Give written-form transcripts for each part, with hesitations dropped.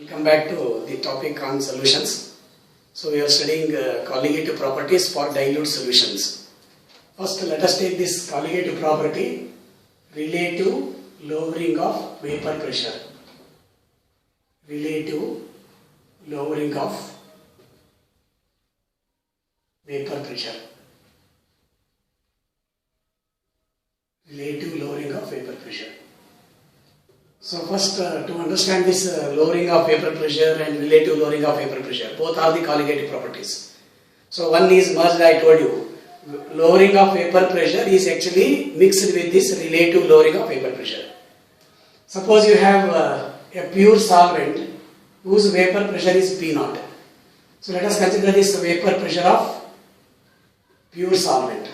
Come back to the topic on solutions. So we are studying colligative properties for dilute solutions. First, let us take this colligative property, relative lowering of vapor pressure. Relative lowering of vapor pressure. Relative lowering of vapor pressure. So first, to understand this lowering of vapor pressure and relative lowering of vapor pressure, both are the colligative properties. So one is merged, I told you. Lowering of vapor pressure is actually mixed with this relative lowering of vapor pressure. Suppose you have a pure solvent whose vapor pressure is P0. So let us consider this vapor pressure of pure solvent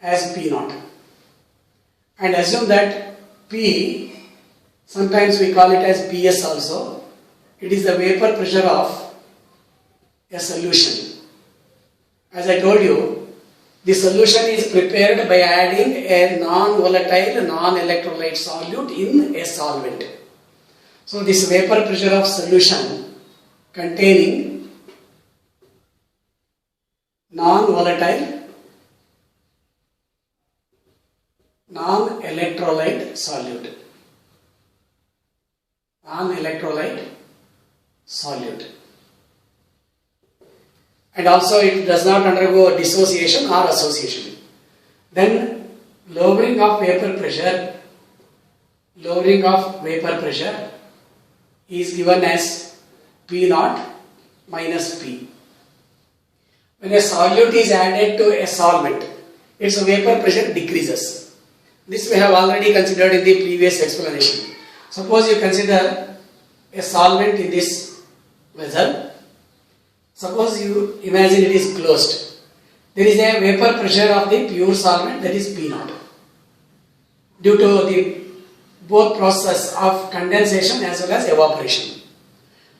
as P0. And assume that P, sometimes we call it as PS also, it is the vapor pressure of a solution. As I told you, the solution is prepared by adding a non-volatile, non-electrolyte solute in a solvent. So this vapor pressure of solution containing non-volatile, non-electrolyte solute. Non-electrolyte solute. And also it does not undergo dissociation or association. Then lowering of vapor pressure is given as P0 minus P. When a solute is added to a solvent, its vapor pressure decreases. This we have already considered in the previous explanation. Suppose you consider a solvent in this vessel. Suppose you imagine it is closed. There is a vapor pressure of the pure solvent, that is P0. Due to the both process of condensation as well as evaporation.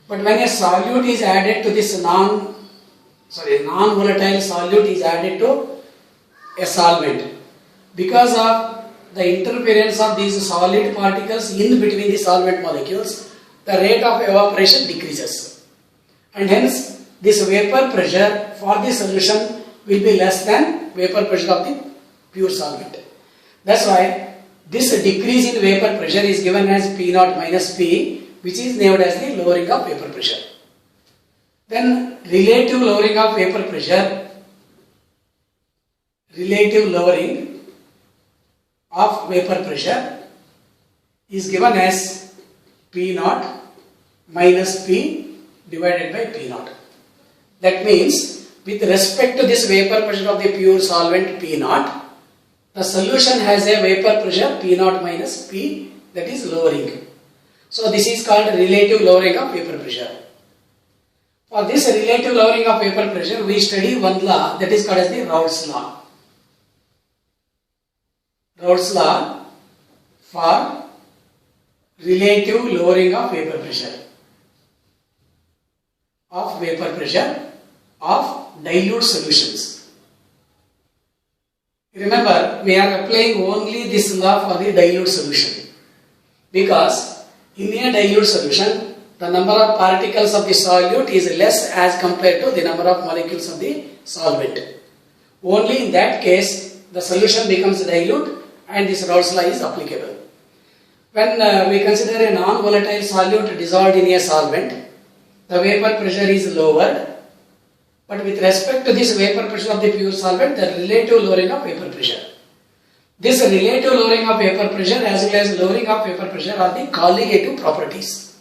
But when a solute is added to this non-volatile solute is added to a solvent, because of the interference of these solid particles in between the solvent molecules, the rate of evaporation decreases. And hence, this vapor pressure for the solution will be less than vapor pressure of the pure solvent. That's why this decrease in vapor pressure is given as P0 minus P, which is named as the lowering of vapor pressure. Then relative lowering of vapor pressure, is given as P0 minus P divided by P0. That means, with respect to this vapor pressure of the pure solvent P0, the solution has a vapor pressure P0 minus P, that is lowering. So this is called relative lowering of vapor pressure. For this relative lowering of vapor pressure, we study one law that is called as the Raoult's law. Raoult's law for relative lowering of vapor pressure of dilute solutions. Remember, we are applying only this law for the dilute solution, because in a dilute solution, the number of particles of the solute is less as compared to the number of molecules of the solvent. Only in that case, the solution becomes dilute and this Raoult's law is applicable. When we consider a non-volatile solute dissolved in a solvent, the vapor pressure is lowered, but with respect to this vapor pressure of the pure solvent, the relative lowering of vapor pressure. This relative lowering of vapor pressure as well as lowering of vapor pressure are the colligative properties.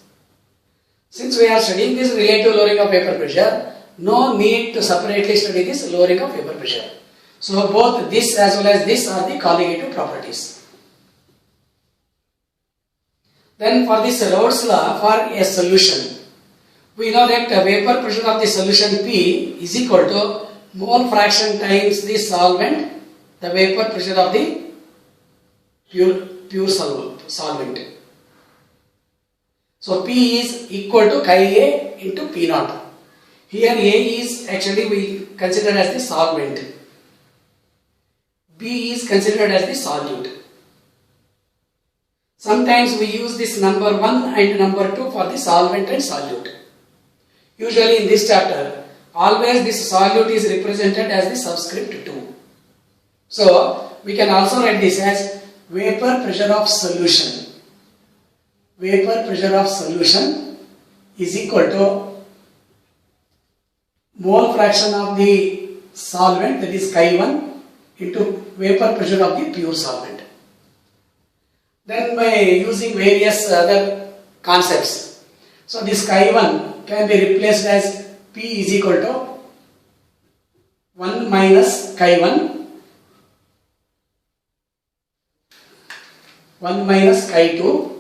Since we are studying this relative lowering of vapor pressure, no need to separately study this lowering of vapor pressure. So both this as well as this are the colligative properties. Then for this Raoult's law for a solution, we know that the vapor pressure of the solution P is equal to mole fraction times the solvent, the vapor pressure of the pure solvent. So P is equal to chi A into P0. Here A is actually we consider as the solvent. B is considered as the solute. Sometimes we use this number 1 and number 2 for the solvent and solute. Usually in this chapter, always this solute is represented as the subscript 2. So, we can also write this as vapor pressure of solution. Vapor pressure of solution is equal to mole fraction of the solvent, that is Chi1, into vapor pressure of the pure solvent. Then by using various other concepts, so this Chi1 can be replaced as P is equal to 1 minus Chi1 1 minus Chi2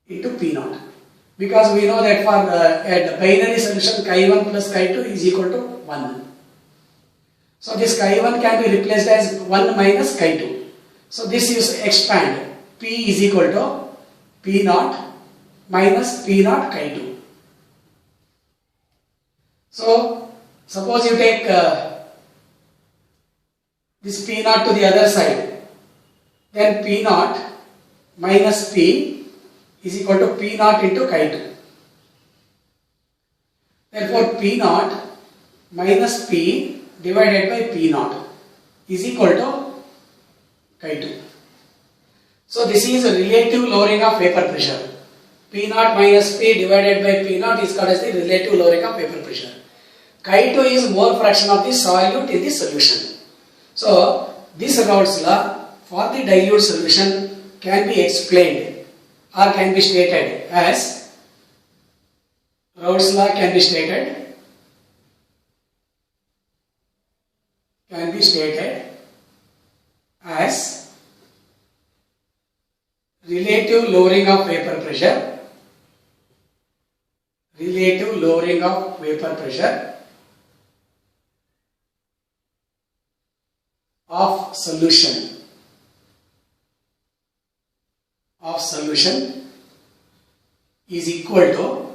into P naught. Because we know that for the binary solution Chi1 plus Chi2 is equal to 1. So this Chi1 can be replaced as 1 minus Chi2. So this is expand. P is equal to P naught minus P naught Chi2. So suppose you take this P naught to the other side, then P naught minus P is equal to P naught into Chi2. Therefore P naught minus P divided by P naught is equal to Chi2. So this is a relative lowering of vapor pressure. P naught minus P divided by P naught is called as the relative lowering of vapor pressure. Chi2 is mole fraction of the solute in the solution. So this Raoult's law for the dilute solution can be explained or can be stated as Raoult's law can be stated as relative lowering of vapor pressure, of solution is equal to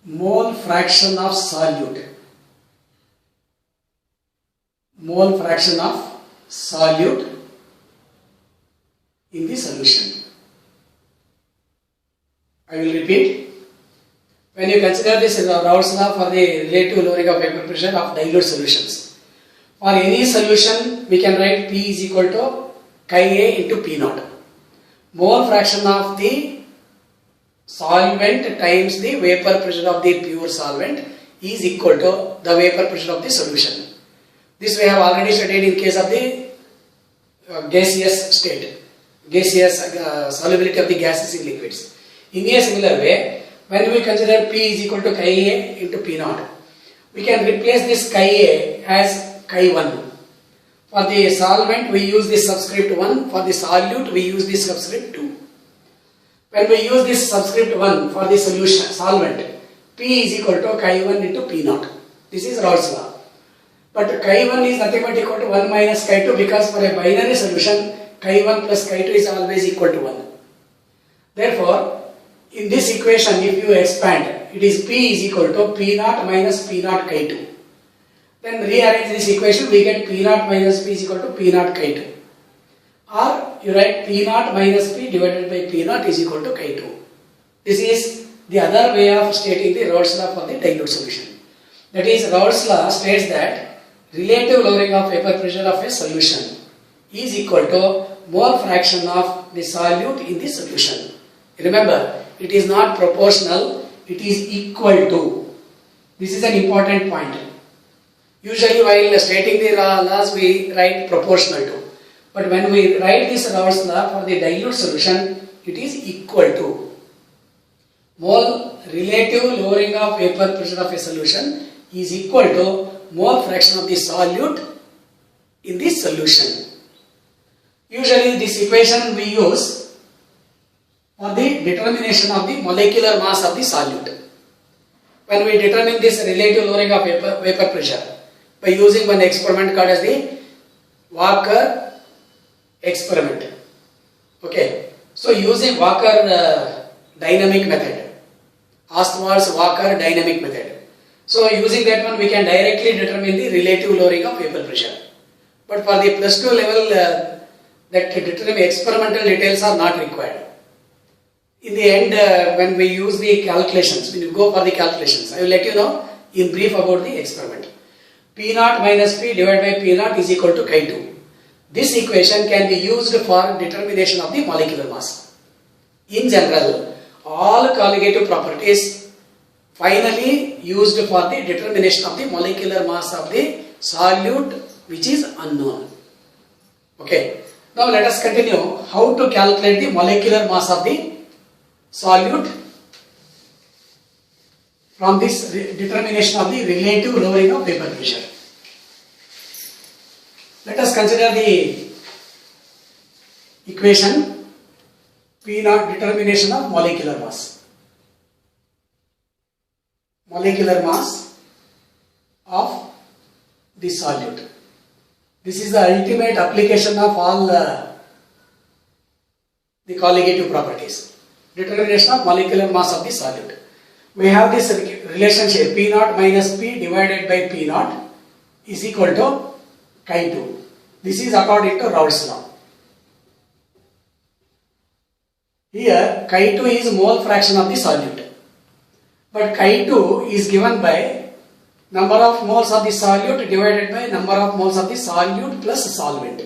mole fraction of solute in the solution. I will repeat. When you consider this Raoult's law for the relative lowering of vapor pressure of dilute solutions, for any solution we can write P is equal to Chi A into P naught. Mole fraction of the solvent times the vapor pressure of the pure solvent is equal to the vapor pressure of the solution. This we have already studied in case of the gaseous state, solubility of the gases in liquids. In a similar way, when we consider P is equal to Chi A into P naught, we can replace this Chi A as Chi1. For the solvent we use this subscript 1, for the solute we use this subscript 2. When we use this subscript 1 for the solution solvent, P is equal to Chi1 into P naught. This is Raoult's law. But Chi1 is nothing but equal to 1 minus Chi2, because for a binary solution Chi1 plus Chi2 is always equal to 1. Therefore, in this equation if you expand, it is P is equal to P naught minus P naught Chi2. Then rearrange this equation, we get P naught minus P is equal to P naught Chi2. Or you write P naught minus P divided by P naught is equal to Chi2. This is the other way of stating the Raoult's law for the dilute solution. That is, Raoult's law states that relative lowering of vapor pressure of a solution is equal to mole fraction of the solute in the solution. Remember, it is not proportional, it is equal to. This is an important point. Usually while stating the laws we write proportional to. But when we write this Raoult's law for the dilute solution, it is equal to. Mole relative lowering of vapor pressure of a solution is equal to mole fraction of the solute in the solution. Usually this equation we use for the determination of the molecular mass of the solute. When we determine this relative lowering of vapor pressure by using one experiment called as the Walker experiment. Okay. So using Walker dynamic method, Ostwald's Walker dynamic method. So using that one we can directly determine the relative lowering of vapor pressure. But for the plus 2 level, that experimental details are not required. In the end, when we use the calculations, when you go for the calculations, I will let you know in brief about the experiment. P naught minus P divided by P naught is equal to chi2. This equation can be used for determination of the molecular mass. In general, all colligative properties finally used for the determination of the molecular mass of the solute which is unknown. Okay. Now let us continue how to calculate the molecular mass of the solute from this determination of the relative lowering of vapor pressure. Let us consider the equation P naught, determination of molecular mass. Molecular mass of the solute. This is the ultimate application of all the colligative properties. Determination of molecular mass of the solute. We have this relationship P naught minus P divided by P naught is equal to chi2. This is according to Raoult's law. Here chi2 is mole fraction of the solute. But chi2 is given by number of moles of the solute divided by number of moles of the solute plus solvent.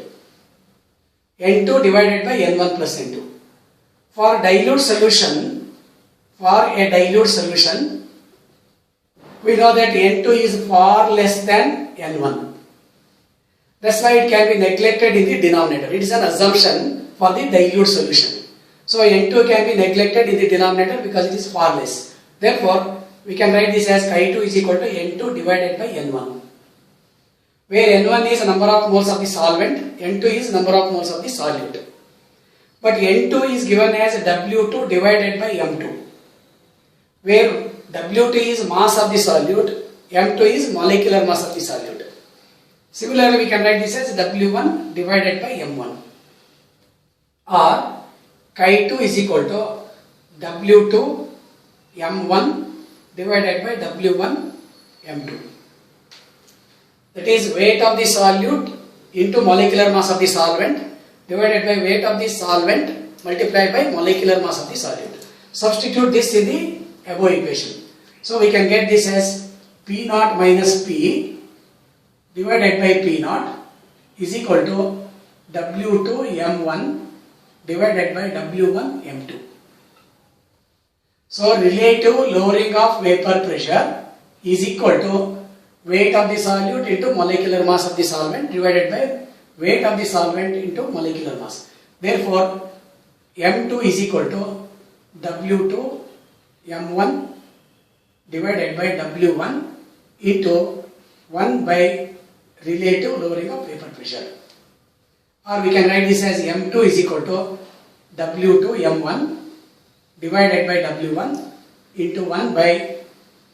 N2 divided by N1 plus N2. For dilute solution, we know that N2 is far less than N1. That's why it can be neglected in the denominator. It is an assumption for the dilute solution. So N2 can be neglected in the denominator because it is far less. Therefore, we can write this as chi2 is equal to N2 divided by N1. Where N1 is number of moles of the solvent, N2 is number of moles of the solute. But N2 is given as W2 divided by M2. Where W2 is mass of the solute, M2 is molecular mass of the solute. Similarly, we can write this as W1 divided by M1. Or chi2 is equal to W2 M1 divided by W1 M2. That is weight of the solute into molecular mass of the solvent divided by weight of the solvent multiplied by molecular mass of the solute. Substitute this in the above equation. So we can get this as P naught minus P divided by P naught is equal to W2 M1 divided by W1 M2. So relative lowering of vapor pressure is equal to weight of the solute into molecular mass of the solvent divided by weight of the solvent into molecular mass. Therefore, M2 is equal to W2 M1 divided by W1 into 1 by relative lowering of vapor pressure. Or we can write this as M2 is equal to W2 M1 divided by W1 into 1 by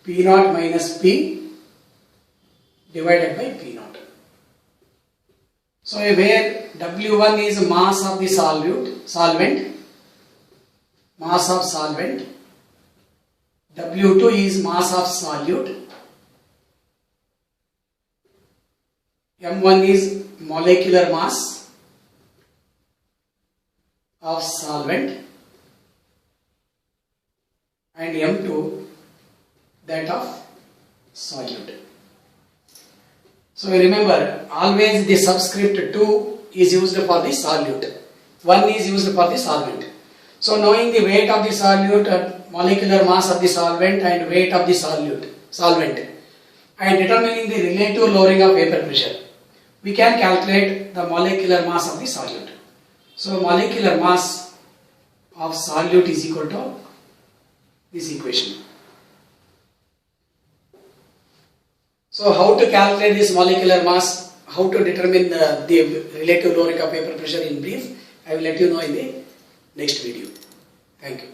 P naught minus P divided by P naught. So where W1 is mass of the solvent, mass of solvent, W2 is mass of solute, M1 is molecular mass of solvent, and M2 that of solute. So remember, always the subscript 2 is used for the solute, 1 is used for the solvent. So knowing the weight of the solute, molecular mass of the solvent and weight of the solvent, and determining the relative lowering of vapor pressure, we can calculate the molecular mass of the solute. So molecular mass of solute is equal to this equation. So how to calculate this molecular mass, how to determine the relative lowering of vapor pressure in brief, I will let you know in the next video. Thank you.